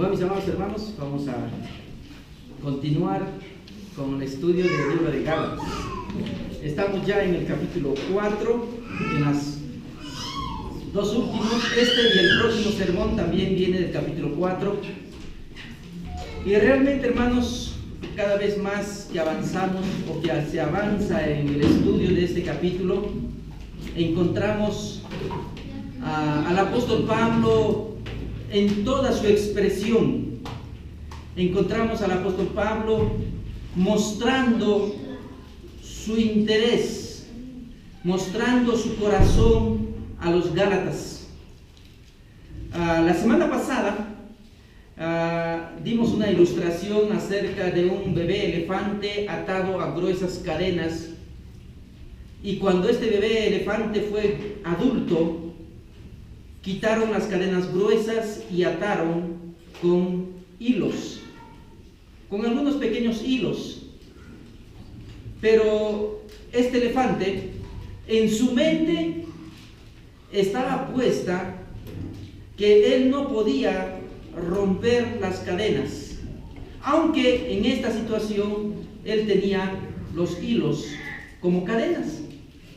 Bueno, mis amados hermanos, vamos a continuar con el estudio del libro de Gálatas. Estamos ya en el capítulo 4, en las dos últimos, y el próximo sermón también viene del capítulo 4. Y realmente, hermanos, cada vez más que avanzamos o que se avanza en el estudio de este capítulo, encontramos al apóstol Pablo en toda su expresión. Encontramos al apóstol Pablo mostrando su interés, mostrando su corazón a los Gálatas. La semana pasada dimos una ilustración acerca de un bebé elefante atado a gruesas cadenas, y cuando este bebé elefante fue adulto, quitaron las cadenas gruesas y ataron con hilos, con algunos pequeños hilos. Pero este elefante, en su mente estaba puesta que él no podía romper las cadenas, aunque en esta situación él tenía los hilos como cadenas.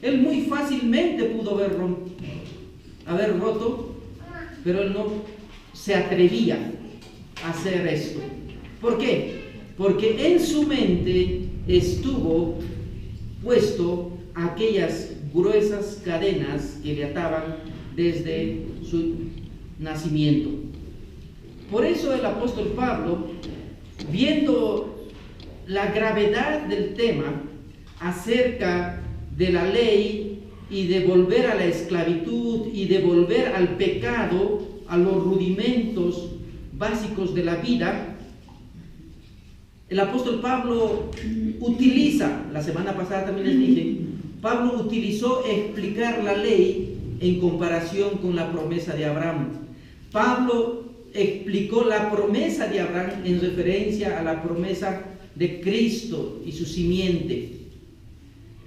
Él muy fácilmente pudo haber roto, pero él no se atrevía a hacer esto. ¿Por qué? Porque en su mente estuvo puesto aquellas gruesas cadenas que le ataban desde su nacimiento. Por eso el apóstol Pablo, viendo la gravedad del tema acerca de la ley y de volver a la esclavitud y de volver al pecado, a los rudimentos básicos de la vida, el apóstol Pablo utiliza, la semana pasada también les dije, Pablo utilizó explicar la ley en comparación con la promesa de Abraham. Pablo explicó la promesa de Abraham en referencia a la promesa de Cristo y su simiente.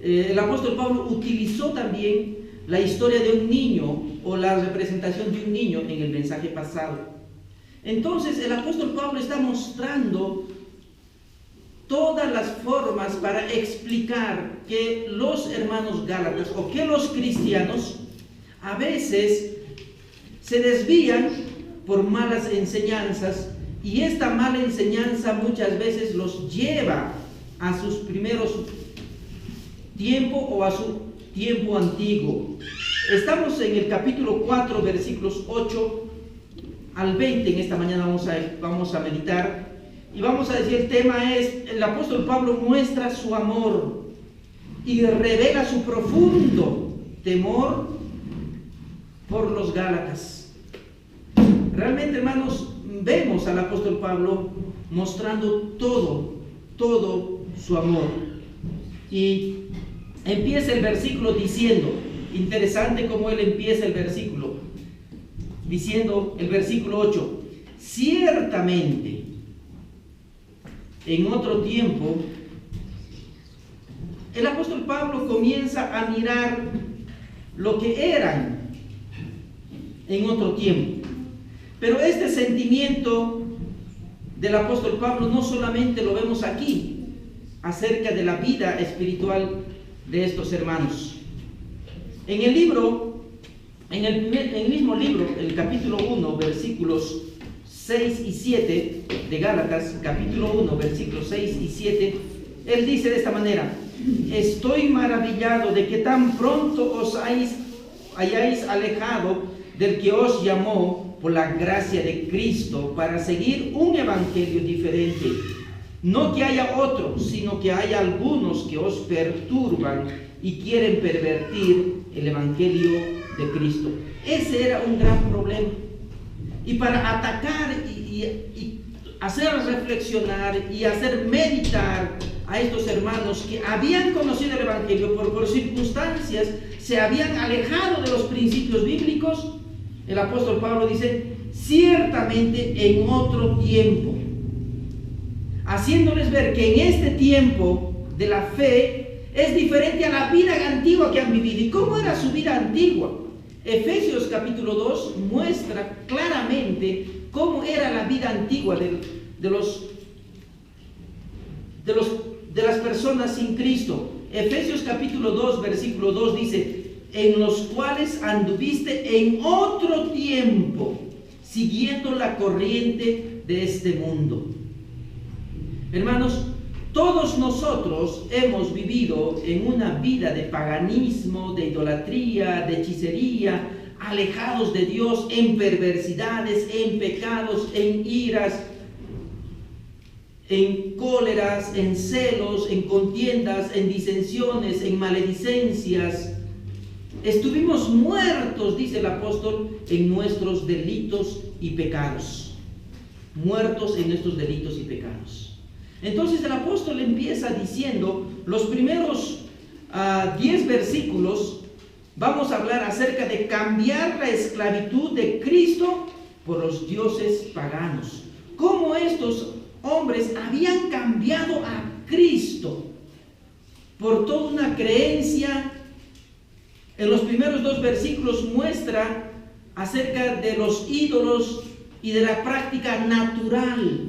El apóstol Pablo utilizó también la historia de un niño o la representación de un niño en el mensaje pasado. Entonces el apóstol Pablo está mostrando todas las formas para explicar que los hermanos gálatas o que los cristianos a veces se desvían por malas enseñanzas, y esta mala enseñanza muchas veces los lleva a sus primeros tiempos o a su tiempo antiguo. Estamos en el capítulo 4, versículos 8 al 20. En esta mañana vamos a meditar. Y vamos a decir, el tema es, el apóstol Pablo muestra su amor y revela su profundo temor por los Gálatas. Realmente, hermanos, vemos al apóstol Pablo mostrando todo su amor. Y empieza el versículo diciendo, interesante cómo él empieza el versículo, diciendo el versículo 8, ciertamente en otro tiempo. El apóstol Pablo comienza a mirar lo que eran en otro tiempo. Pero este sentimiento del apóstol Pablo no solamente lo vemos aquí, acerca de la vida espiritual de estos hermanos. En el libro, en el mismo libro, el capítulo 1, versículos 6 y 7 de Gálatas, capítulo 1, versículos 6 y 7, él dice de esta manera: estoy maravillado de que tan pronto os hayáis alejado del que os llamó por la gracia de Cristo para seguir un evangelio diferente. No que haya otro, sino que hay algunos que os perturban y quieren pervertir el evangelio de Cristo. Ese era un gran problema. Y para atacar y hacer reflexionar y hacer meditar a estos hermanos que habían conocido el evangelio, por circunstancias se habían alejado de los principios bíblicos, el apóstol Pablo dice, ciertamente en otro tiempo, haciéndoles ver que en este tiempo de la fe es diferente a la vida antigua que han vivido. ¿Y cómo era su vida antigua? Efesios capítulo 2 muestra claramente cómo era la vida antigua de las personas sin Cristo. Efesios capítulo 2, versículo 2 dice: en los cuales anduviste en otro tiempo, siguiendo la corriente de este mundo. Hermanos, todos nosotros hemos vivido en una vida de paganismo, de idolatría, de hechicería, alejados de Dios, en perversidades, en pecados, en iras, en cóleras, en celos, en contiendas, en disensiones, en maledicencias. Estuvimos muertos, dice el apóstol, en nuestros delitos y pecados. Muertos en nuestros delitos y pecados. Entonces el apóstol empieza diciendo, los primeros 10 versículos, vamos a hablar acerca de cambiar la esclavitud de Cristo por los dioses paganos. Cómo estos hombres habían cambiado a Cristo por toda una creencia. En los primeros 2 versículos muestra acerca de los ídolos y de la práctica natural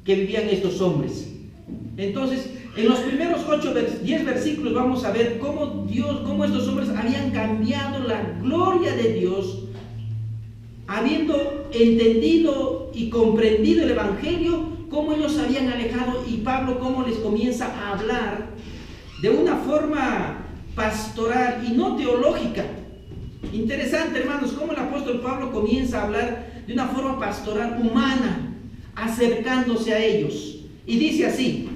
que vivían estos hombres. Entonces, en los primeros 10 versículos vamos a ver cómo estos hombres habían cambiado la gloria de Dios, habiendo entendido y comprendido el Evangelio, cómo ellos se habían alejado, y Pablo cómo les comienza a hablar de una forma pastoral y no teológica. Interesante, hermanos, cómo el apóstol Pablo comienza a hablar de una forma pastoral humana, acercándose a ellos. Y dice así,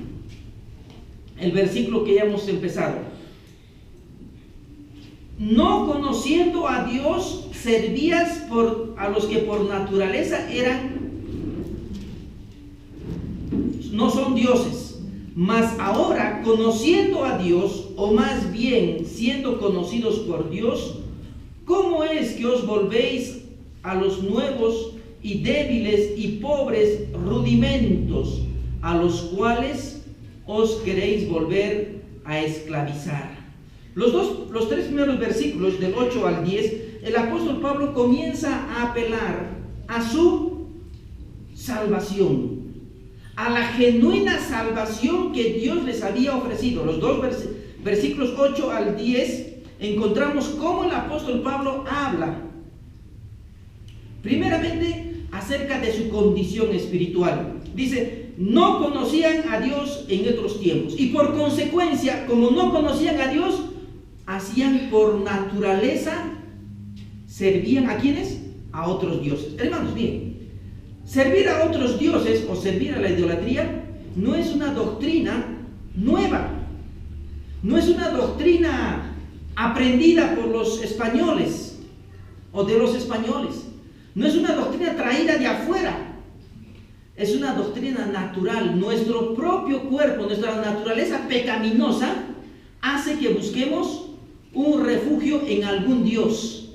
el versículo que ya hemos empezado: no conociendo a Dios, servías a los que por naturaleza no son dioses, mas ahora, conociendo a Dios, o más bien siendo conocidos por Dios, ¿cómo es que os volvéis a los nuevos y débiles y pobres rudimentos, a los cuales os queréis volver a esclavizar? Los 3 primeros versículos, del 8 al 10, el apóstol Pablo comienza a apelar a su salvación, a la genuina salvación que Dios les había ofrecido. Los 2 versículos 8 al 10 encontramos cómo el apóstol Pablo habla primeramente acerca de su condición espiritual. Dice, no conocían a Dios en otros tiempos, y por consecuencia, como no conocían a Dios, hacían por naturaleza, servían ¿a quiénes? A otros dioses. Hermanos, bien, servir a otros dioses o servir a la idolatría no es una doctrina nueva, no es una doctrina aprendida por los españoles o de los españoles. No es una doctrina traída de afuera, es una doctrina natural. Nuestro propio cuerpo, nuestra naturaleza pecaminosa hace que busquemos un refugio en algún dios.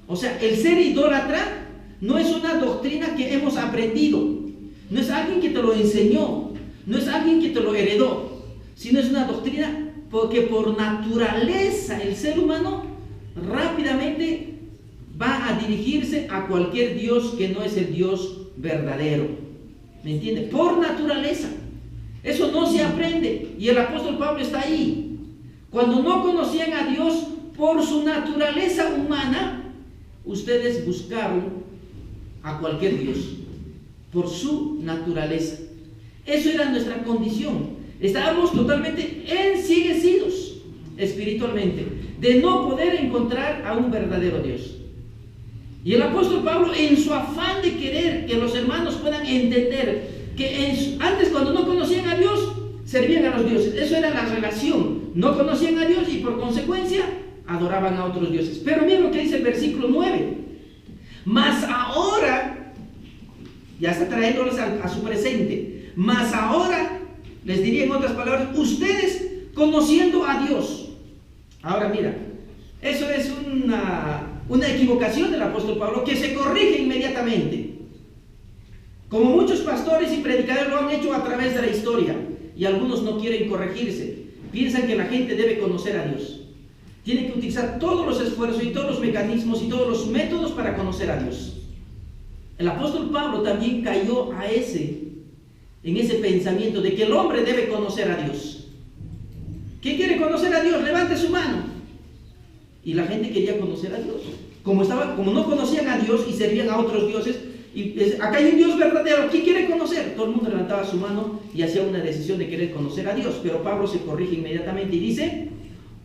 O sea, el ser idólatra no es una doctrina que hemos aprendido, no es alguien que te lo enseñó, no es alguien que te lo heredó, sino es una doctrina porque por naturaleza el ser humano rápidamente va a dirigirse a cualquier Dios que no es el Dios verdadero. ¿Me entiende? Por naturaleza. Eso no se aprende. Y el apóstol Pablo está ahí. Cuando no conocían a Dios por su naturaleza humana, ustedes buscaron a cualquier Dios por su naturaleza. Eso era nuestra condición. Estábamos totalmente enceguecidos espiritualmente, de no poder encontrar a un verdadero Dios. Y el apóstol Pablo, en su afán de querer que los hermanos puedan entender que antes, cuando no conocían a Dios, servían a los dioses. Eso era la relación. No conocían a Dios y por consecuencia adoraban a otros dioses. Pero miren lo que dice el versículo 9. Mas ahora, ya está trayéndoles a su presente, mas ahora, les diría en otras palabras, ustedes conociendo a Dios. Ahora mira, eso es una equivocación del apóstol Pablo que se corrige inmediatamente. Como muchos pastores y predicadores lo han hecho a través de la historia, y algunos no quieren corregirse, piensan que la gente debe conocer a Dios. Tiene que utilizar todos los esfuerzos y todos los mecanismos y todos los métodos para conocer a Dios. El apóstol Pablo también cayó en ese pensamiento de que el hombre debe conocer a Dios. ¿Quién quiere conocer a Dios? Levante su mano. Y la gente quería conocer a Dios. Como no conocían a Dios y servían a otros dioses, acá hay un Dios verdadero, ¿quién quiere conocer? Todo el mundo levantaba su mano y hacía una decisión de querer conocer a Dios. Pero Pablo se corrige inmediatamente y dice,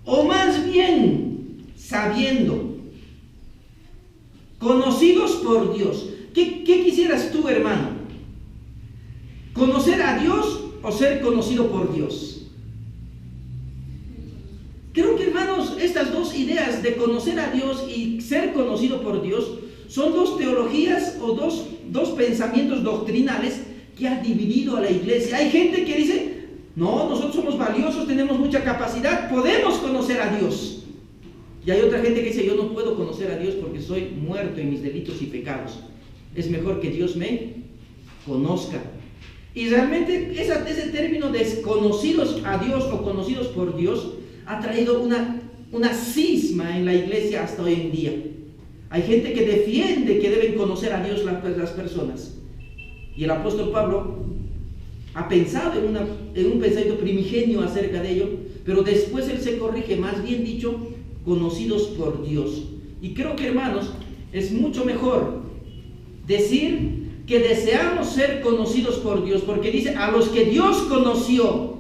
o más bien, sabiendo, conocidos por Dios. ¿Qué quisieras tú, hermano? ¿Conocer a Dios o ser conocido por Dios? Creo que, hermanos, estas dos ideas de conocer a Dios y ser conocido por Dios son dos teologías o dos pensamientos doctrinales que ha dividido a la iglesia. Hay gente que dice, no, nosotros somos valiosos, tenemos mucha capacidad, podemos conocer a Dios. Y hay otra gente que dice, yo no puedo conocer a Dios porque soy muerto en mis delitos y pecados. Es mejor que Dios me conozca. Y realmente ese término de conocidos a Dios o conocidos por Dios ha traído una cisma en la iglesia hasta hoy en día. Hay gente que defiende que deben conocer a Dios las personas. Y el apóstol Pablo ha pensado en un pensamiento primigenio acerca de ello, pero después él se corrige, más bien dicho, conocidos por Dios. Y creo que, hermanos, es mucho mejor decir que deseamos ser conocidos por Dios, porque dice, a los que Dios conoció,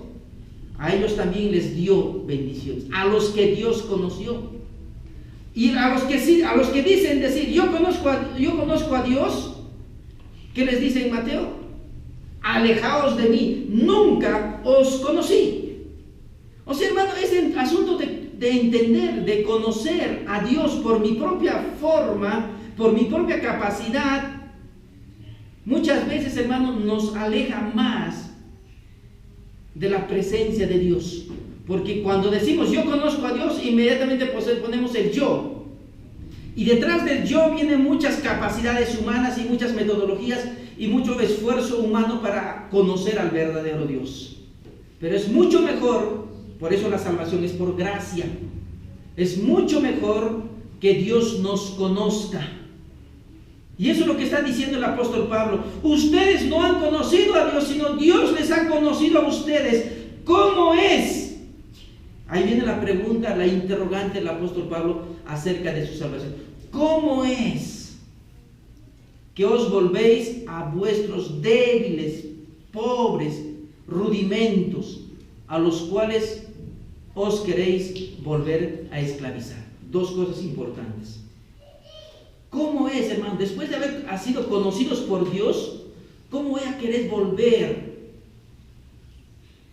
a ellos también les dio bendiciones. A los que Dios conoció. Y a los que dicen decir, yo conozco a Dios, ¿qué les dice en Mateo? Alejaos de mí, nunca os conocí. O sea, hermano, es el asunto de entender, de conocer a Dios por mi propia forma, por mi propia capacidad. Muchas veces, hermano, nos aleja más de la presencia de Dios. Porque cuando decimos yo conozco a Dios, inmediatamente ponemos el yo. Y detrás del yo vienen muchas capacidades humanas y muchas metodologías y mucho esfuerzo humano para conocer al verdadero Dios. Pero es mucho mejor, por eso la salvación es por gracia. Es mucho mejor que Dios nos conozca. Y eso es lo que está diciendo el apóstol Pablo. Ustedes no han conocido a Dios, sino Dios les ha conocido a ustedes. ¿Cómo es? Ahí viene la pregunta, la interrogante del apóstol Pablo acerca de su salvación. ¿Cómo es que os volvéis a vuestros débiles, pobres rudimentos, a los cuales os queréis volver a esclavizar? Dos cosas importantes. ¿Cómo es, hermano, después de haber sido conocidos por Dios, cómo es a querer volver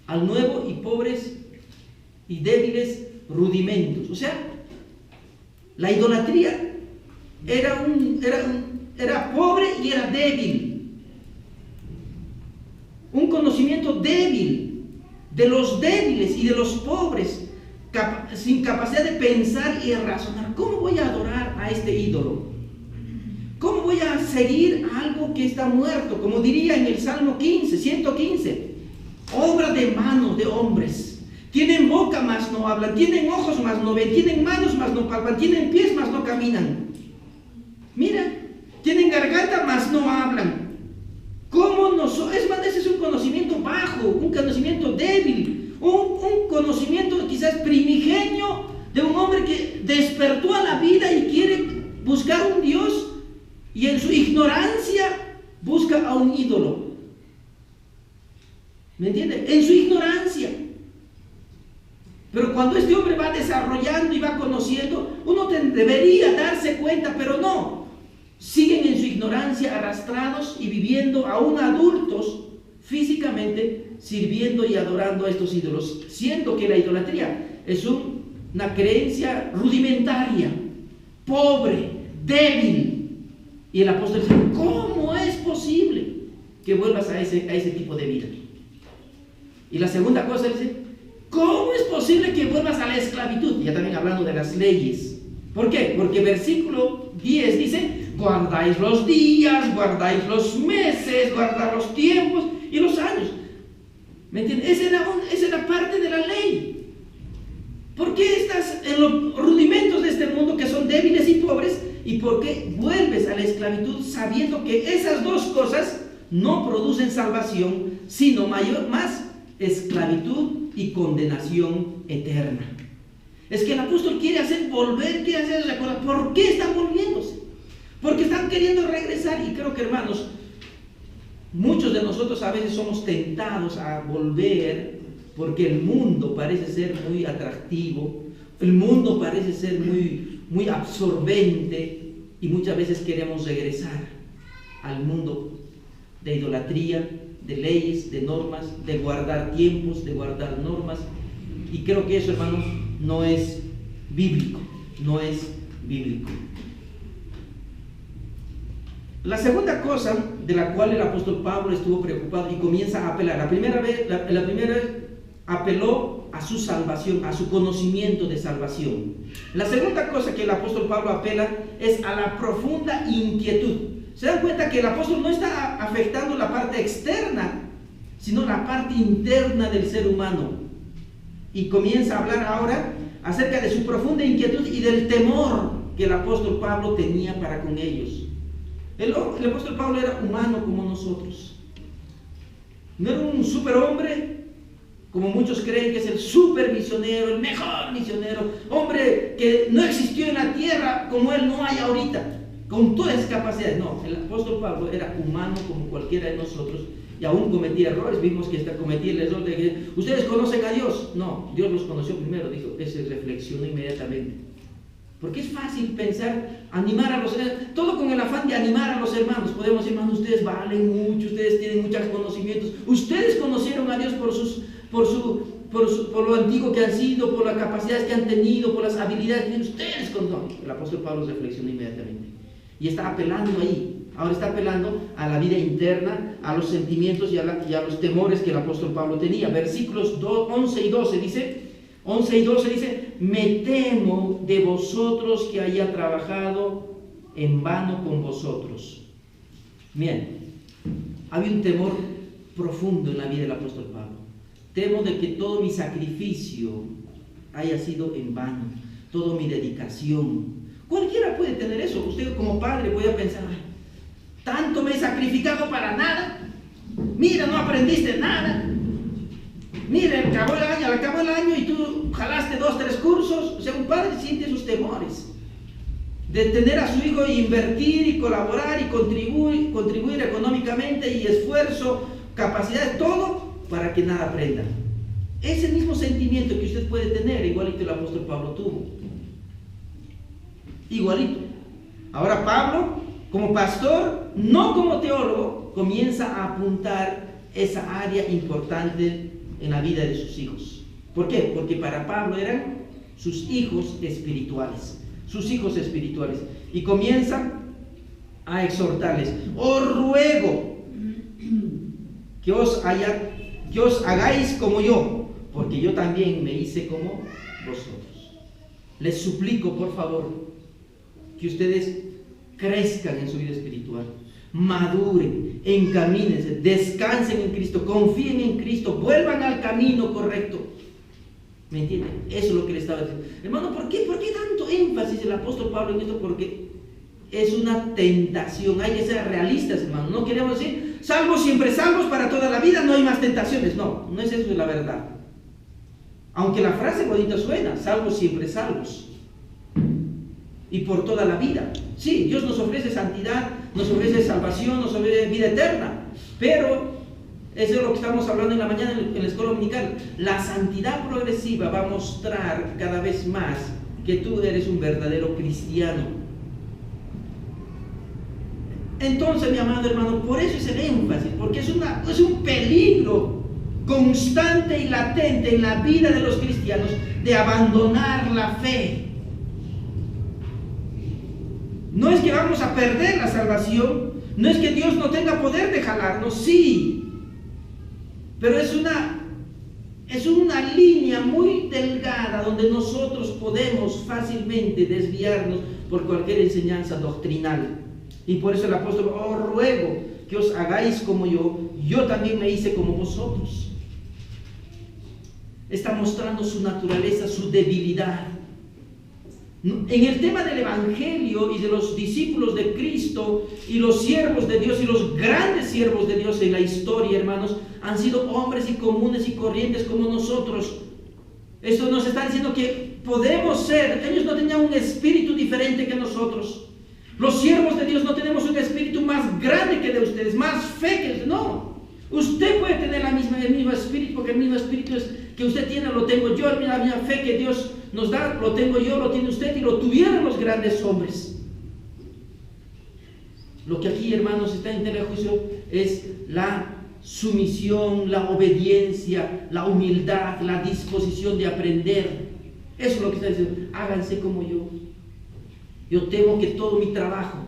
al nuevo y pobres y débiles rudimentos? O sea, la idolatría era pobre y era débil. Un conocimiento débil de los débiles y de los pobres, sin capacidad de pensar y de razonar. ¿Cómo voy a adorar a este ídolo? ¿Cómo voy a seguir algo que está muerto? Como diría en el Salmo 115, obra de manos de hombres. Tienen boca, mas no hablan. Tienen ojos, mas no ven. Tienen manos, mas no palpan. Tienen pies, mas no caminan. Mira, tienen garganta, mas no hablan. ¿Cómo ese es un conocimiento bajo, un conocimiento débil, un conocimiento quizás primigenio de un hombre que despertó a la vida y quiere buscar un Dios y en su ignorancia busca a un ídolo. ¿Me entiende? En su ignorancia. Pero cuando este hombre va desarrollando y va conociendo, uno debería darse cuenta, pero no. Siguen en su ignorancia arrastrados y viviendo aún adultos físicamente, sirviendo y adorando a estos ídolos, siendo que la idolatría es una creencia rudimentaria, pobre, débil. Y el apóstol dice, ¿cómo es posible que vuelvas a ese tipo de vida? Y la segunda cosa dice, ¿cómo es posible que vuelvas a la esclavitud? Ya también hablando de las leyes. ¿Por qué? Porque versículo 10 dice, guardáis los días, guardáis los meses, guardáis los tiempos y los años. ¿Me entiendes? Esa era parte de la ley. ¿Por qué estás en los rudimentos de este mundo que son débiles y pobres? ¿Y por qué vuelves a la esclavitud, sabiendo que esas dos cosas no producen salvación, sino más esclavitud y condenación eterna. Es que el apóstol quiere hacer volver, quiere hacer recordar. ¿Por qué están volviéndose? Porque están queriendo regresar. Y creo que, hermanos, muchos de nosotros a veces somos tentados a volver porque el mundo parece ser muy atractivo, el mundo parece ser muy absorbente, y muchas veces queremos regresar al mundo de idolatría, de leyes, de normas, de guardar tiempos, de guardar normas. Y creo que eso, hermanos, no es bíblico, no es bíblico. La segunda cosa de la cual el apóstol Pablo estuvo preocupado y comienza a apelar, la primera vez apeló a su salvación, a su conocimiento de salvación. La segunda cosa que el apóstol Pablo apela es a la profunda inquietud. Se dan cuenta que el apóstol no está afectando la parte externa, sino la parte interna del ser humano. Y comienza a hablar ahora acerca de su profunda inquietud y del temor que el apóstol Pablo tenía para con ellos. El apóstol Pablo era humano como nosotros. No era un superhombre, como muchos creen que es el super misionero, el mejor misionero, hombre que no existió en la tierra como él no hay ahorita, con todas esas capacidades. No, el apóstol Pablo era humano como cualquiera de nosotros, y aún cometía errores. Vimos que cometía el error de que ustedes conocen a Dios. No, Dios los conoció primero, dijo, ese reflexionó inmediatamente. Porque es fácil pensar, animar a los hermanos, todo con el afán de animar a los hermanos. Podemos decir, hermanos, ustedes valen mucho, ustedes tienen muchos conocimientos, ustedes conocieron a Dios por lo antiguo que han sido, por las capacidades que han tenido, por las habilidades que tienen. Ustedes conocen. El apóstol Pablo reflexionó inmediatamente y está apelando ahí. Ahora está apelando a la vida interna, a los sentimientos y a los temores que el apóstol Pablo tenía. Versículos 11 y 12 dice, me temo de vosotros que haya trabajado en vano con vosotros. Bien, había un temor profundo en la vida del apóstol Pablo. Temo de que todo mi sacrificio haya sido en vano, toda mi dedicación. Cualquiera puede tener eso. Usted como padre puede pensar, tanto me he sacrificado para nada. Mira, no aprendiste nada. Mira, acabó el año y tú jalaste 2, 3 cursos. O sea, un padre siente esos temores de tener a su hijo e invertir y colaborar y contribuir económicamente y esfuerzo, capacidad, todo para que nada aprenda. Ese mismo sentimiento que usted puede tener, igualito el apóstol Pablo tuvo. Igualito. Ahora Pablo, como pastor, no como teólogo, comienza a apuntar esa área importante en la vida de sus hijos. ¿Por qué? Porque para Pablo eran sus hijos espirituales. Sus hijos espirituales. Y comienza a exhortarles. Os ruego que os hagáis como yo, porque yo también me hice como vosotros. Les suplico, por favor, que ustedes crezcan en su vida espiritual, maduren, encamínense, descansen en Cristo, confíen en Cristo, vuelvan al camino correcto. ¿Me entienden? Eso es lo que le estaba diciendo. Hermano, ¿por qué tanto énfasis el apóstol Pablo en esto? Porque es una tentación. Hay que ser realistas, hermano. No queremos decir, salvos siempre salvos para toda la vida, no hay más tentaciones. No, no es eso la verdad. Aunque la frase bonita suena, salvos siempre salvos. Y por toda la vida. Sí, Dios nos ofrece santidad, nos ofrece salvación, nos ofrece vida eterna. Pero eso es lo que estamos hablando en la mañana en la escuela dominical. La santidad progresiva va a mostrar cada vez más que tú eres un verdadero cristiano. Entonces, mi amado hermano, por eso es el énfasis, porque es un peligro constante y latente en la vida de los cristianos de abandonar la fe. No es que vamos a perder la salvación, no es que Dios no tenga poder de jalarnos, sí, pero es una línea muy delgada donde nosotros podemos fácilmente desviarnos por cualquier enseñanza doctrinal. Y por eso el apóstol, os ruego que os hagáis como yo también me hice como vosotros. Está mostrando su naturaleza, su debilidad. En el tema del Evangelio y de los discípulos de Cristo y los siervos de Dios y los grandes siervos de Dios en la historia, hermanos, han sido hombres y comunes y corrientes como nosotros. Esto nos está diciendo que podemos ser. Ellos no tenían un espíritu diferente que nosotros. Los siervos de Dios no tenemos un espíritu más grande que de ustedes, más fe que ustedes. No. Usted puede tener el mismo espíritu, porque el mismo espíritu que usted tiene lo tengo yo. La misma fe que Dios nos da, lo tengo yo, lo tiene usted y lo tuvieron los grandes hombres. Lo que aquí, hermanos, está en tela de juicio es la sumisión, la obediencia, la humildad, la disposición de aprender. Eso es lo que está diciendo. Háganse como yo. Yo temo que todo mi trabajo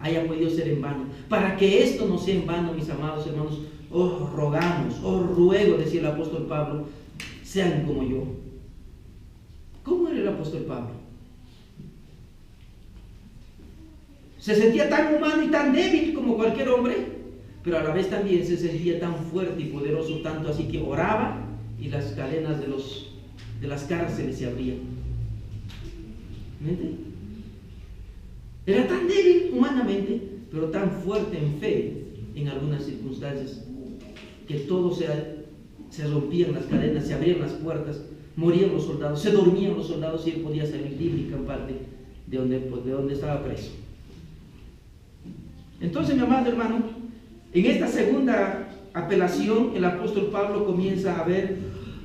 haya podido ser en vano. Para que esto no sea en vano, mis amados hermanos, os rogamos, os ruego, decía el apóstol Pablo, sean como yo. ¿Cómo era el apóstol Pablo? Se sentía tan humano y tan débil como cualquier hombre, pero a la vez también se sentía tan fuerte y poderoso, tanto así que oraba y las cadenas de las cárceles se abrían. ¿Me entiendes? Era tan débil humanamente, pero tan fuerte en fe en algunas circunstancias, que todo se rompían las cadenas, se abrían las puertas, morían los soldados, se dormían los soldados y él podía salir libre y campante de donde estaba preso. Entonces, mi amado hermano, en esta segunda apelación, el apóstol Pablo comienza a ver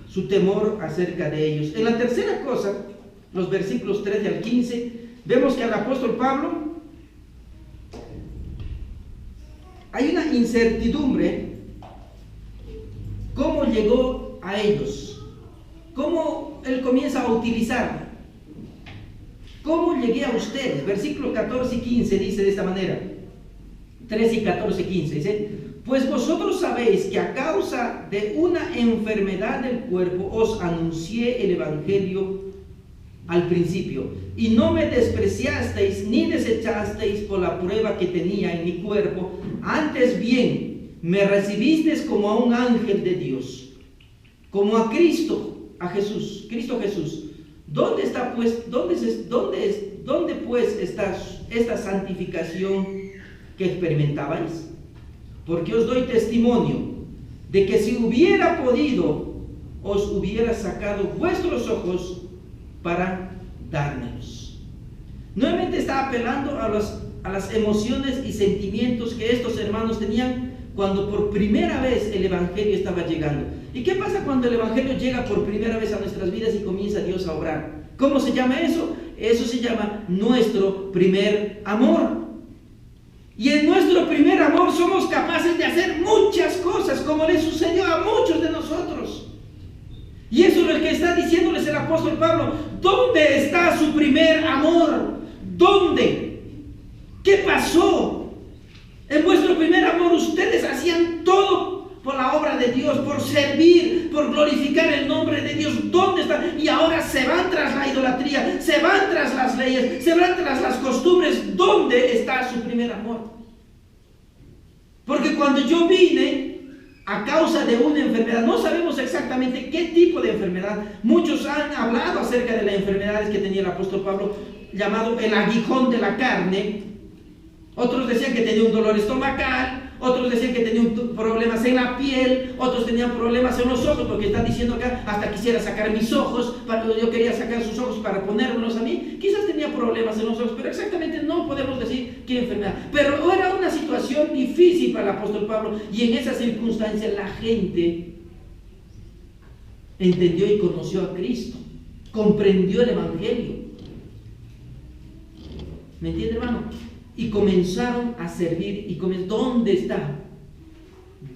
su temor acerca de ellos. En la tercera cosa, los versículos 13 al 15, vemos que al apóstol Pablo hay una incertidumbre. ¿Cómo llegó a ellos? ¿Cómo él comienza a utilizar? ¿Cómo llegué a ustedes? Versículos 14 y 15 dice de esta manera. 13 y 14, 15 dice: pues vosotros sabéis que a causa de una enfermedad del cuerpo os anuncié el evangelio al principio, y no me despreciasteis ni desechasteis por la prueba que tenía en mi cuerpo, antes bien me recibisteis como a un ángel de Dios, como a Cristo Jesús. ¿Dónde está pues, dónde pues está esta santificación que experimentabais? Porque os doy testimonio de que si hubiera podido, os hubiera sacado vuestros ojos para dármelos. Nuevamente está apelando a las emociones y sentimientos que estos hermanos tenían cuando por primera vez el evangelio estaba llegando. ¿Y qué pasa cuando el evangelio llega por primera vez a nuestras vidas y comienza Dios a obrar? ¿Cómo se llama eso? Eso se llama nuestro primer amor. Y en nuestro primer amor somos capaces de hacer muchas cosas, como le sucedió a muchos de nosotros. Y eso es lo que está diciéndoles el apóstol Pablo. ¿Dónde está su primer amor? ¿Dónde? ¿Qué pasó? En vuestro primer amor ustedes hacían todo por la obra de Dios, por servir, por glorificar el nombre de Dios. ¿Dónde están? Y ahora se van tras la idolatría, se van tras las leyes, se van tras las costumbres. ¿Dónde está su primer amor? Porque cuando yo vine a causa de una enfermedad, no sabemos exactamente qué tipo de enfermedad. Muchos han hablado acerca de las enfermedades que tenía el apóstol Pablo, llamado el aguijón de la carne. Otros decían que tenía un dolor estomacal, otros decían que tenía problemas en la piel, otros tenían problemas en los ojos, porque están diciendo acá, hasta quisiera sacar mis ojos, yo quería sacar sus ojos para ponérmelos a mí. Quizás tenía problemas en los ojos, pero exactamente no podemos decir qué enfermedad. Pero era una situación difícil para el apóstol Pablo, y en esa circunstancia la gente entendió y conoció a Cristo, comprendió el evangelio. ¿Me entiende, hermano? Y comenzaron a servir. Y ¿dónde está?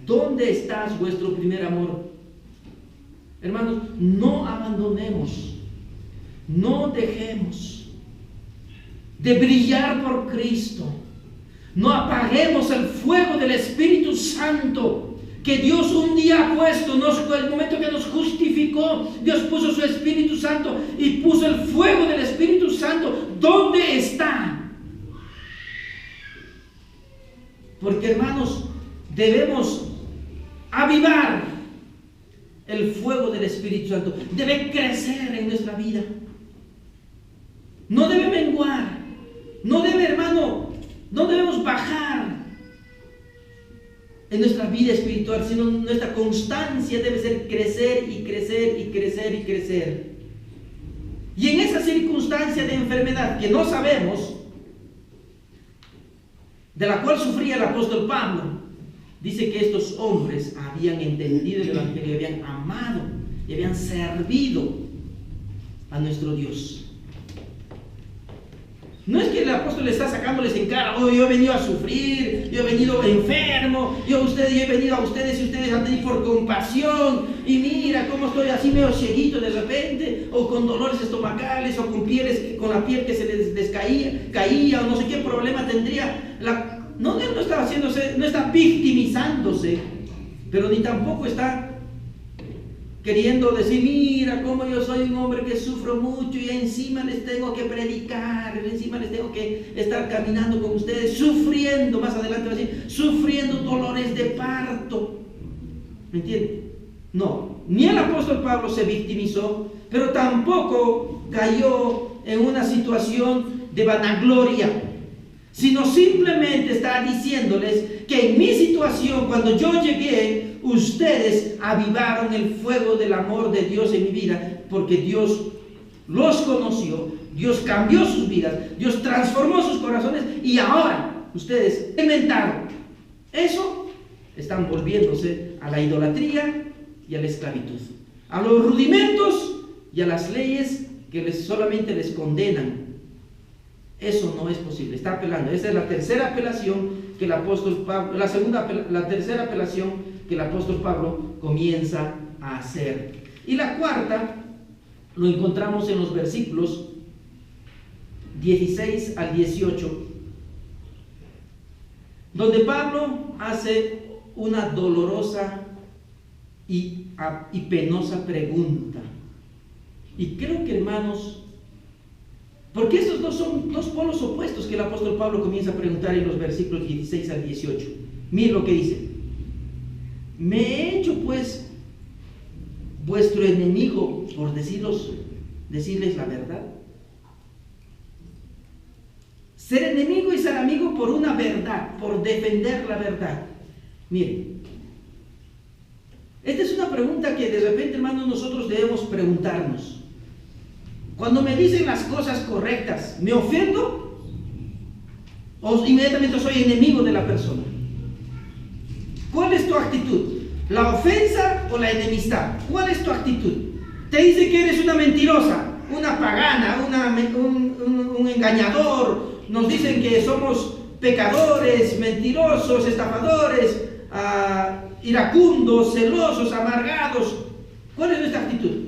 ¿Dónde está vuestro primer amor? Hermanos, no abandonemos, no dejemos de brillar por Cristo, no apaguemos el fuego del Espíritu Santo que Dios un día ha puesto. El momento que nos justificó, Dios puso su Espíritu Santo y puso el fuego del Espíritu Santo. ¿Dónde está? Porque, hermanos, debemos avivar el fuego del Espíritu Santo. Debe crecer en nuestra vida. no debe menguar, no debe, hermano, no debemos bajar en nuestra vida espiritual, sino nuestra constancia debe ser crecer y crecer y crecer y crecer. Y en esa circunstancia de enfermedad que no sabemos, de la cual sufría el apóstol Pablo, dice que estos hombres habían entendido el Evangelio, habían amado y habían servido a nuestro Dios. No es que el apóstol le está sacándoles en cara, oh, yo he venido a sufrir, yo he venido enfermo, yo he venido a ustedes y ustedes han tenido por compasión, y mira cómo estoy así medio cieguito de repente, o con dolores estomacales, o con la piel que se les caía, o no sé qué problema tendría. No está no está victimizándose, pero ni tampoco está queriendo decir, mira cómo yo soy un hombre que sufro mucho y encima les tengo que predicar, encima les tengo que estar caminando con ustedes, sufriendo, más adelante va a decir, sufriendo dolores de parto. ¿Me entienden? No, ni el apóstol Pablo se victimizó, pero tampoco cayó en una situación de vanagloria, sino simplemente está diciéndoles que en mi situación, cuando yo llegué, ustedes avivaron el fuego del amor de Dios en mi vida, porque Dios los conoció, Dios cambió sus vidas, Dios transformó sus corazones, y ahora ustedes inventaron eso, están volviéndose a la idolatría y a la esclavitud, a los rudimentos y a las leyes que solamente les condenan. Eso no es posible, está apelando. Esa es la tercera apelación que el apóstol Pablo, la tercera apelación que el apóstol Pablo comienza a hacer. Y la cuarta lo encontramos en los versículos 16 al 18, donde Pablo hace una dolorosa y penosa pregunta. Y creo que, hermanos, porque estos dos son dos polos opuestos que el apóstol Pablo comienza a preguntar en los versículos 16 al 18. Miren lo que dice: ¿me he hecho pues vuestro enemigo por decirles la verdad? Ser enemigo y ser amigo por una verdad, por defender la verdad. Miren, esta es una pregunta que de repente, hermanos, nosotros debemos preguntarnos. Cuando me dicen las cosas correctas, ¿me ofendo? ¿O inmediatamente soy enemigo de la persona? ¿Cuál es tu actitud? ¿La ofensa o la enemistad? ¿Cuál es tu actitud? Te dice que eres una mentirosa, una pagana, un engañador. Nos dicen que somos pecadores, mentirosos, estafadores, iracundos, celosos, amargados. ¿Cuál es nuestra actitud?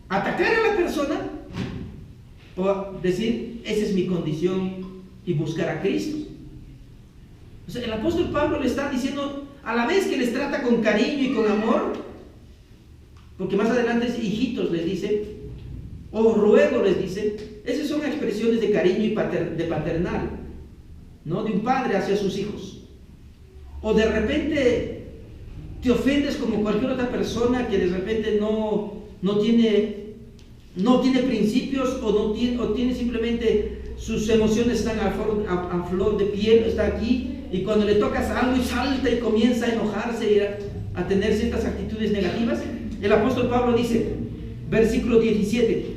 ¿Atacar a la persona o decir, esa es mi condición y buscar a Cristo? O sea, el apóstol Pablo le está diciendo, a la vez que les trata con cariño y con amor, porque más adelante hijitos les dice, o ruego les dice, esas son expresiones de cariño y de paternal, ¿no? De un padre hacia sus hijos. O de repente te ofendes como cualquier otra persona que de repente no tiene principios, o tiene simplemente sus emociones están a flor de piel, está aquí, y cuando le tocas algo y salta y comienza a enojarse y a tener ciertas actitudes negativas. El apóstol Pablo dice, versículo 17,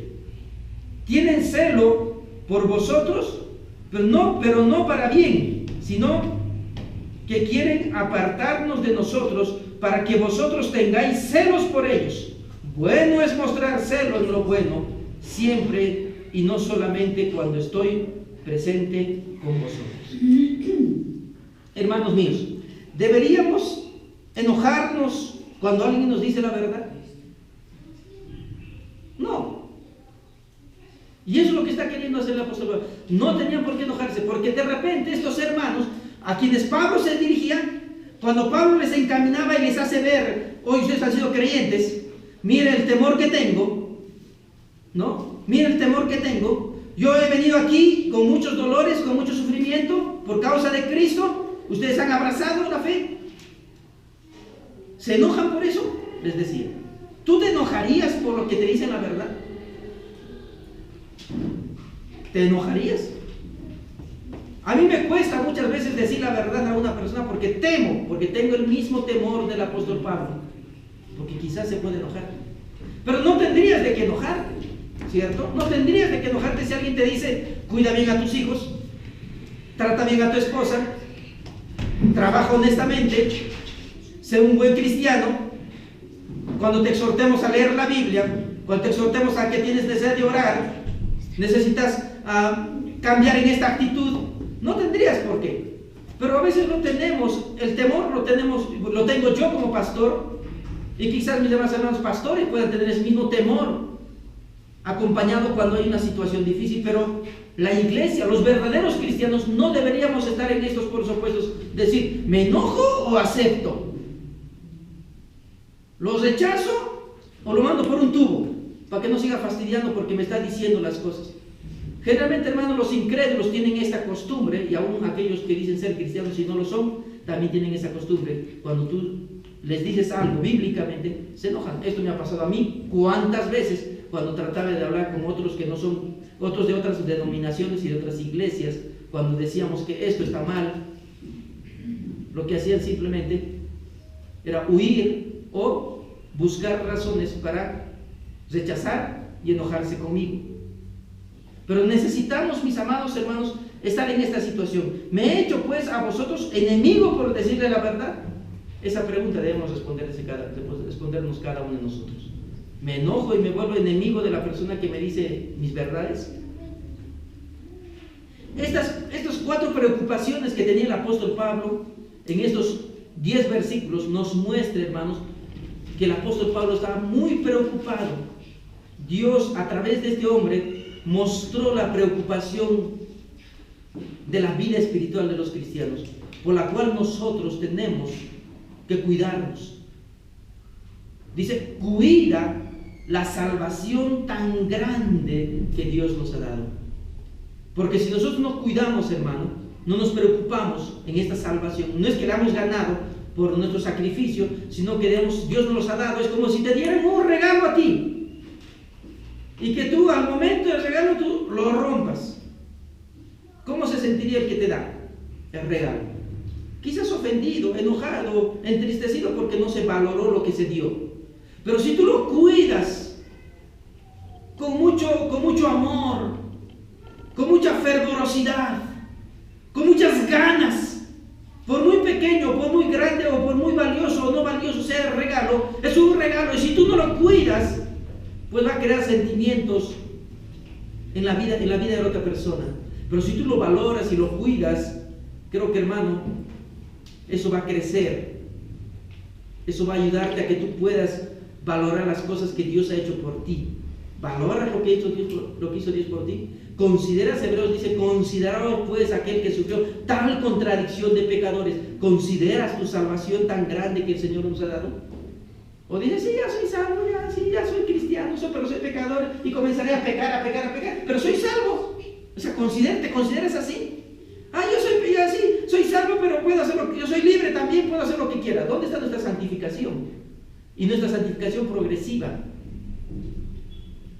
tienen celo por vosotros, pero no para bien, sino que quieren apartarnos de nosotros para que vosotros tengáis celos por ellos. Bueno es mostrar celo en lo bueno siempre, y no solamente cuando estoy presente con vosotros. Hermanos míos, ¿deberíamos enojarnos cuando alguien nos dice la verdad? No. Y eso es lo que está queriendo hacer el apóstol Pablo. No tenían por qué enojarse, porque de repente estos hermanos a quienes Pablo se dirigía, cuando Pablo les encaminaba y les hace ver, hoy ustedes han sido creyentes, miren el temor que tengo, ¿no? Miren el temor que tengo. Yo he venido aquí con muchos dolores, con mucho sufrimiento por causa de Cristo. Ustedes han abrazado la fe. ¿Se enojan por eso? Les decía. ¿Tú te enojarías por lo que te dicen la verdad? ¿Te enojarías? A mí me cuesta muchas veces decir la verdad a una persona porque temo, porque tengo el mismo temor del apóstol Pablo, porque quizás se puede enojar. Pero no tendrías de qué enojar, ¿cierto? No tendrías de qué enojarte si alguien te dice, cuida bien a tus hijos, trata bien a tu esposa, trabaja honestamente, sé un buen cristiano. Cuando te exhortemos a leer la Biblia, cuando te exhortemos a que tienes necesidad de orar, necesitas cambiar en esta actitud, no tendrías por qué. Pero a veces no tenemos, el temor lo tengo yo como pastor, y quizás mis demás hermanos pastores puedan tener ese mismo temor, acompañado cuando hay una situación difícil. Pero la iglesia, los verdaderos cristianos, no deberíamos estar en estos polos opuestos, decir, ¿me enojo o acepto? ¿Lo rechazo o lo mando por un tubo? Para que no siga fastidiando porque me está diciendo las cosas. Generalmente, hermanos, los incrédulos tienen esta costumbre, y aún aquellos que dicen ser cristianos y no lo son, también tienen esa costumbre. Cuando tú les dices algo bíblicamente, se enojan. Esto me ha pasado a mí cuántas veces cuando trataba de hablar con otros que no son, otros de otras denominaciones y de otras iglesias. Cuando decíamos que esto está mal, lo que hacían simplemente era huir o buscar razones para rechazar y enojarse conmigo. Pero necesitamos, mis amados hermanos, estar en esta situación. ¿Me he hecho pues a vosotros enemigo por decirle la verdad? Esa pregunta debemos respondernos cada uno de nosotros. ¿Me enojo y me vuelvo enemigo de la persona que me dice mis verdades? Estas 4 preocupaciones que tenía el apóstol Pablo en estos 10 versículos nos muestra, hermanos, que el apóstol Pablo estaba muy preocupado. Dios, a través de este hombre, mostró la preocupación de la vida espiritual de los cristianos, por la cual nosotros tenemos que cuidarnos. Dice, cuida la salvación tan grande que Dios nos ha dado. Porque si nosotros no cuidamos, hermano, no nos preocupamos en esta salvación, no es que la hemos ganado por nuestro sacrificio, sino que Dios nos los ha dado. Es como si te dieran un regalo a ti y que tú al momento del regalo tú lo rompas. ¿Cómo se sentiría el que te da el regalo? Quizás ofendido, enojado, entristecido porque no se valoró lo que se dio. Pero si tú lo cuidas con mucho amor, con mucha fervorosidad, con muchas ganas, por muy pequeño, por muy grande o por muy valioso o no valioso sea el regalo, es un regalo, y si tú no lo cuidas, pues va a crear sentimientos en la vida de la otra persona. Pero si tú lo valoras y lo cuidas, creo que, hermano, eso va a crecer. Eso va a ayudarte a que tú puedas valorar las cosas que Dios ha hecho por ti. Valora lo que hizo Dios por ti. Consideras, Hebreos dice, consideraos pues aquel que sufrió tal contradicción de pecadores. ¿Consideras tu salvación tan grande que el Señor nos ha dado? O dices, sí, ya soy salvo, ya soy cristiano, pero soy pecador y comenzaré a pecar, pero soy salvo. O sea, te consideras así. Yo así, soy salvo, pero puedo hacer yo soy libre también, puedo hacer lo que quiera. ¿Dónde está nuestra santificación? Y nuestra santificación progresiva.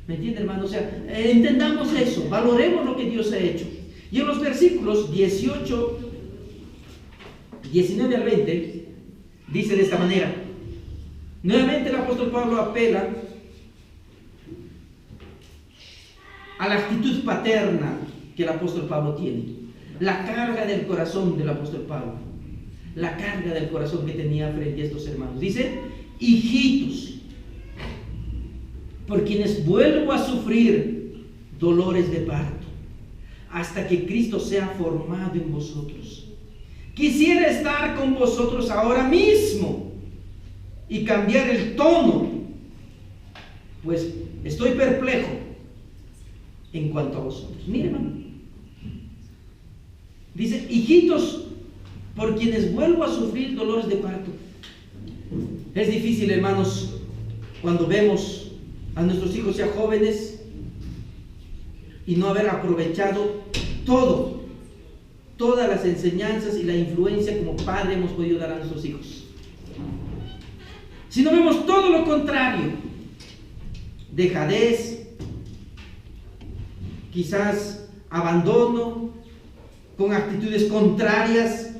¿Me entiende, hermano? O sea, entendamos eso, valoremos lo que Dios ha hecho. Y en los versículos 18, 19 al 20, dice de esta manera. Nuevamente el apóstol Pablo apela a la actitud paterna que el apóstol Pablo tiene. La carga del corazón del apóstol Pablo. La carga del corazón que tenía frente a estos hermanos. Dice, hijitos, por quienes vuelvo a sufrir dolores de parto, hasta que Cristo sea formado en vosotros. Quisiera estar con vosotros ahora mismo y cambiar el tono, pues estoy perplejo en cuanto a vosotros. Mire, hermano, dice, hijitos, por quienes vuelvo a sufrir dolores de parto. Es difícil, hermanos, cuando vemos a nuestros hijos ya jóvenes y no haber aprovechado todas las enseñanzas y la influencia como padre hemos podido dar a nuestros hijos. Si no vemos todo lo contrario, dejadez, quizás abandono, con actitudes contrarias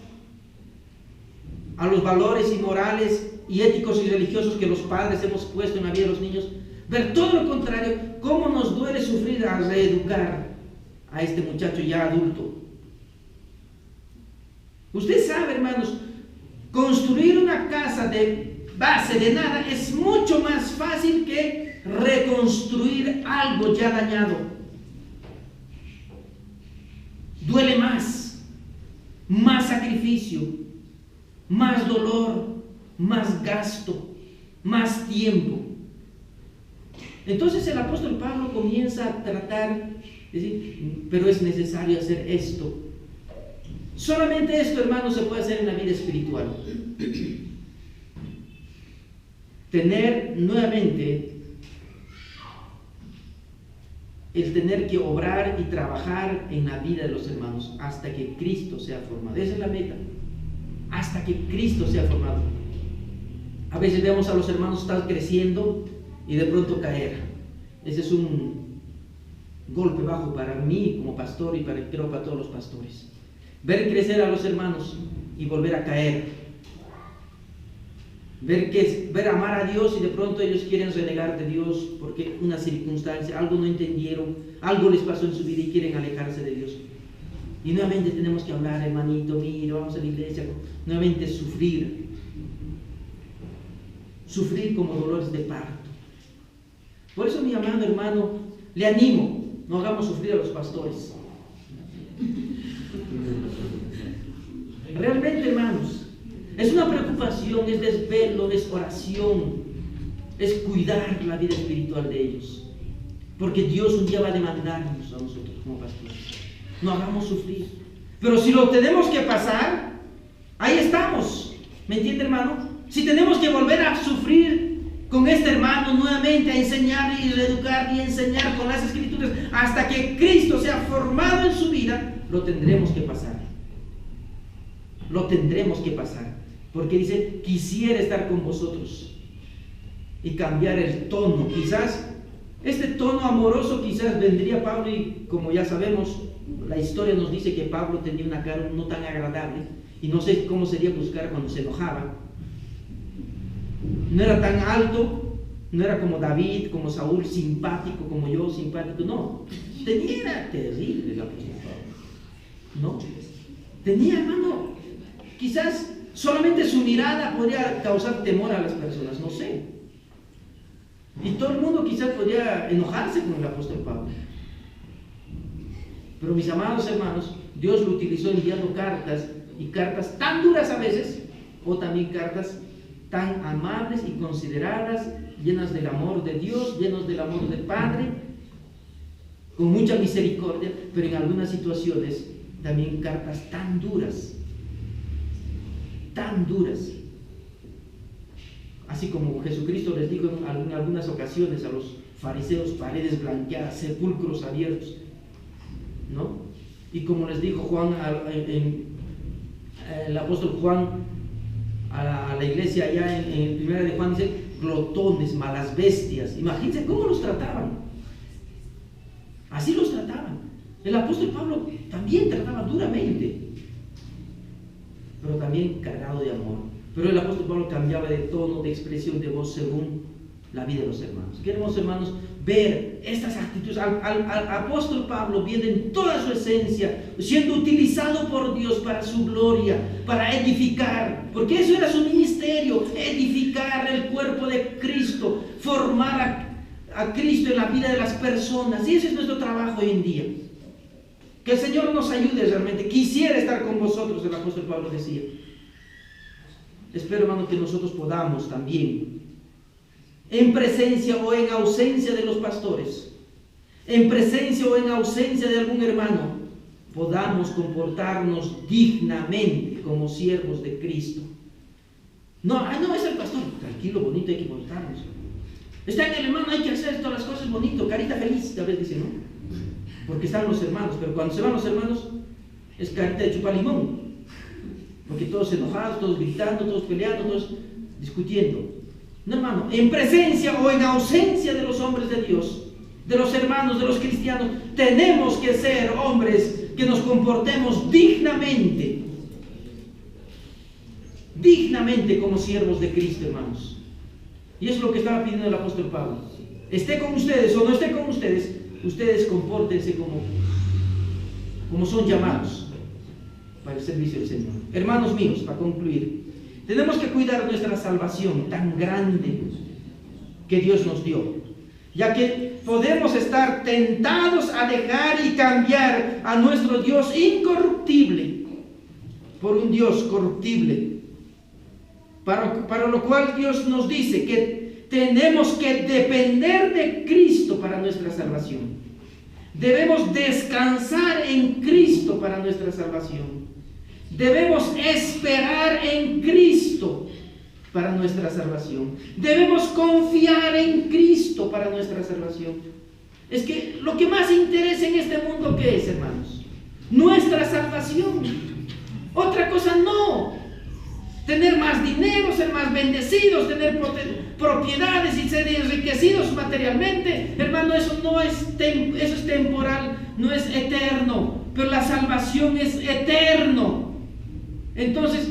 a los valores y morales y éticos y religiosos que los padres hemos puesto en la vida de los niños. Ver todo lo contrario, cómo nos duele sufrir al reeducar a este muchacho ya adulto. Usted sabe, hermanos, construir una casa de base de nada es mucho más fácil que reconstruir algo ya dañado. Duele más sacrificio, más dolor, más gasto, más tiempo. Entonces el apóstol Pablo comienza a tratar, decir, pero es necesario hacer esto. Solamente esto, hermanos, se puede hacer en la vida espiritual. Tener nuevamente el tener que obrar y trabajar en la vida de los hermanos hasta que Cristo sea formado. Esa es la meta. Hasta que Cristo sea formado. A veces vemos a los hermanos estar creciendo y de pronto caer. Ese es un golpe bajo para mí como pastor y creo para todos los pastores. Ver crecer a los hermanos y volver a caer. Ver amar a Dios y de pronto ellos quieren renegar de Dios porque una circunstancia, algo no entendieron, algo les pasó en su vida y quieren alejarse de Dios. Y nuevamente tenemos que hablar, hermanito, mira, vamos a la iglesia, nuevamente sufrir como dolores de parto. Por eso, mi amado hermano, le animo, no hagamos sufrir a los pastores. Realmente, hermanos, es una preocupación, es desvelo, es oración, es cuidar la vida espiritual de ellos. Porque Dios un día va a demandarnos a nosotros como pastores. No hagamos sufrir. Pero si lo tenemos que pasar, ahí estamos. ¿Me entiende, hermano? Si tenemos que volver a sufrir con este hermano nuevamente, a enseñar y reeducar y enseñar con las Escrituras hasta que Cristo sea formado en su vida, lo tendremos que pasar. Lo tendremos que pasar. Porque dice, quisiera estar con vosotros y cambiar el tono. Quizás este tono amoroso quizás vendría Pablo y como ya sabemos, la historia nos dice que Pablo tenía una cara no tan agradable y no sé cómo sería buscar cuando se enojaba. No era tan alto, no era como David, como Saúl, simpático, como yo, simpático, no. Era terrible el apóstol Pablo. No. Tenía, hermano, quizás solamente su mirada podría causar temor a las personas, no sé. Y todo el mundo quizás podría enojarse con el apóstol Pablo. Pero mis amados hermanos, Dios lo utilizó enviando cartas, y cartas tan duras a veces, o también cartas tan amables y consideradas, llenas del amor de Dios, llenos del amor del Padre, con mucha misericordia, pero en algunas situaciones también cartas tan duras, así como Jesucristo les dijo en algunas ocasiones a los fariseos, paredes blanqueadas, sepulcros abiertos, ¿no? Y como les dijo Juan, el apóstol Juan a la iglesia allá en primera de Juan, dice glotones, malas bestias. Imagínense cómo los trataban. Así los trataban. El apóstol Pablo también trataba duramente, pero también cargado de amor. Pero el apóstol Pablo cambiaba de tono, de expresión, de voz según la vida de los hermanos. Queremos, hermanos, ver estas actitudes. Al apóstol Pablo viene en toda su esencia, siendo utilizado por Dios para su gloria, para edificar, porque eso era su ministerio, edificar el cuerpo de Cristo, formar a Cristo en la vida de las personas. Y ese es nuestro trabajo hoy en día. Que el Señor nos ayude realmente. Quisiera estar con vosotros, el apóstol Pablo decía. Espero, hermano, que nosotros podamos también, en presencia o en ausencia de los pastores, en presencia o en ausencia de algún hermano, podamos comportarnos dignamente como siervos de Cristo. No es el pastor, tranquilo, bonito, hay que comportarnos. Está en el hermano, hay que hacer todas las cosas bonito, carita feliz, tal vez dice, ¿no? Porque están los hermanos, pero cuando se van los hermanos, es carita de chupar limón. Porque todos enojados, todos gritando, todos peleando, todos discutiendo. No, hermano, en presencia o en ausencia de los hombres de Dios, de los hermanos, de los cristianos. Tenemos que ser hombres que nos comportemos dignamente como siervos de Cristo, hermanos. Y eso es lo que estaba pidiendo el apóstol Pablo. Esté con ustedes o no esté con ustedes, ustedes compórtense como son llamados para el servicio del Señor. Hermanos míos, para concluir, tenemos que cuidar nuestra salvación tan grande que Dios nos dio, ya que podemos estar tentados a dejar y cambiar a nuestro Dios incorruptible por un Dios corruptible, para lo cual Dios nos dice que tenemos que depender de Cristo para nuestra salvación. Debemos descansar en Cristo para nuestra salvación. Debemos esperar en Cristo para nuestra salvación. Debemos confiar en Cristo para nuestra salvación. Es que lo que más interesa en este mundo, ¿qué es, hermanos? Nuestra salvación. Otra cosa no. Tener más dinero, ser más bendecidos, tener propiedades y ser enriquecidos materialmente, hermano, eso es temporal, no es eterno. Pero la salvación es eterno. Entonces,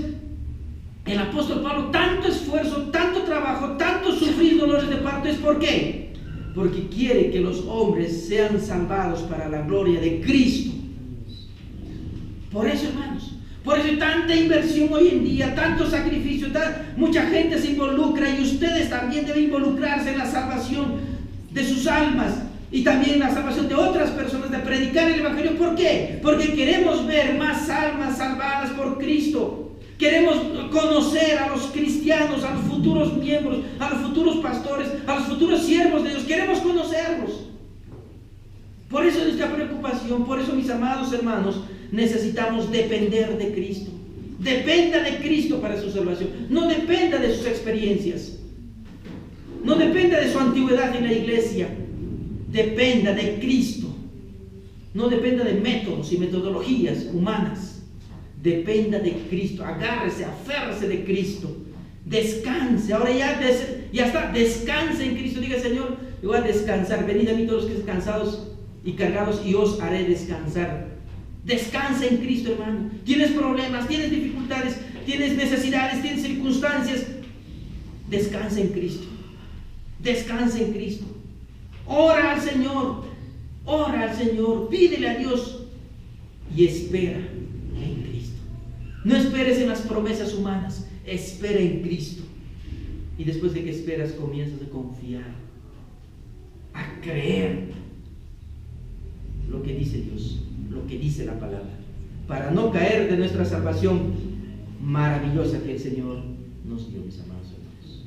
el apóstol Pablo, tanto esfuerzo, tanto trabajo, tanto sufrir dolores de parto, ¿es por qué? Porque quiere que los hombres sean salvados para la gloria de Cristo. Por eso, hermanos, por eso tanta inversión hoy en día, tanto sacrificio, mucha gente se involucra, y ustedes también deben involucrarse en la salvación de sus almas y también en la salvación de otras personas, de predicar el Evangelio. ¿Por qué? Porque queremos ver más almas salvadas por Cristo. Queremos conocer a los cristianos, a los futuros miembros, a los futuros pastores, a los futuros siervos de Dios. Queremos conocerlos. Por eso nuestra preocupación, por eso, mis amados hermanos, necesitamos depender de Cristo. Dependa de Cristo para su salvación. No dependa de sus experiencias. No dependa de su antigüedad en la iglesia. Dependa de Cristo. No dependa de métodos y metodologías humanas. Dependa de Cristo. Agárrese, aférrese de Cristo. Descanse. Ahora ya está. Descanse en Cristo. Diga: Señor, yo voy a descansar. Venid a mí todos los que estén cansados y cargados, y os haré descansar. Descansa en Cristo, hermano. Tienes problemas, tienes dificultades, tienes necesidades, tienes circunstancias. Descansa en Cristo. Descansa en Cristo. Ora al Señor. Ora al Señor. Pídele a Dios y espera en Cristo. No esperes en las promesas humanas. Espera en Cristo. Y después de que esperas, comienzas a confiar, a creer lo que dice Dios, lo que dice la palabra, para no caer de nuestra salvación maravillosa que el Señor nos dio, mis amados hermanos,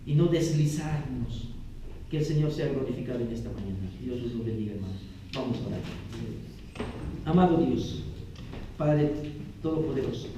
y no deslizarnos. Que el Señor sea glorificado en esta mañana. Dios los bendiga, hermanos. Vamos a orar. Amado Dios, Padre Todopoderoso,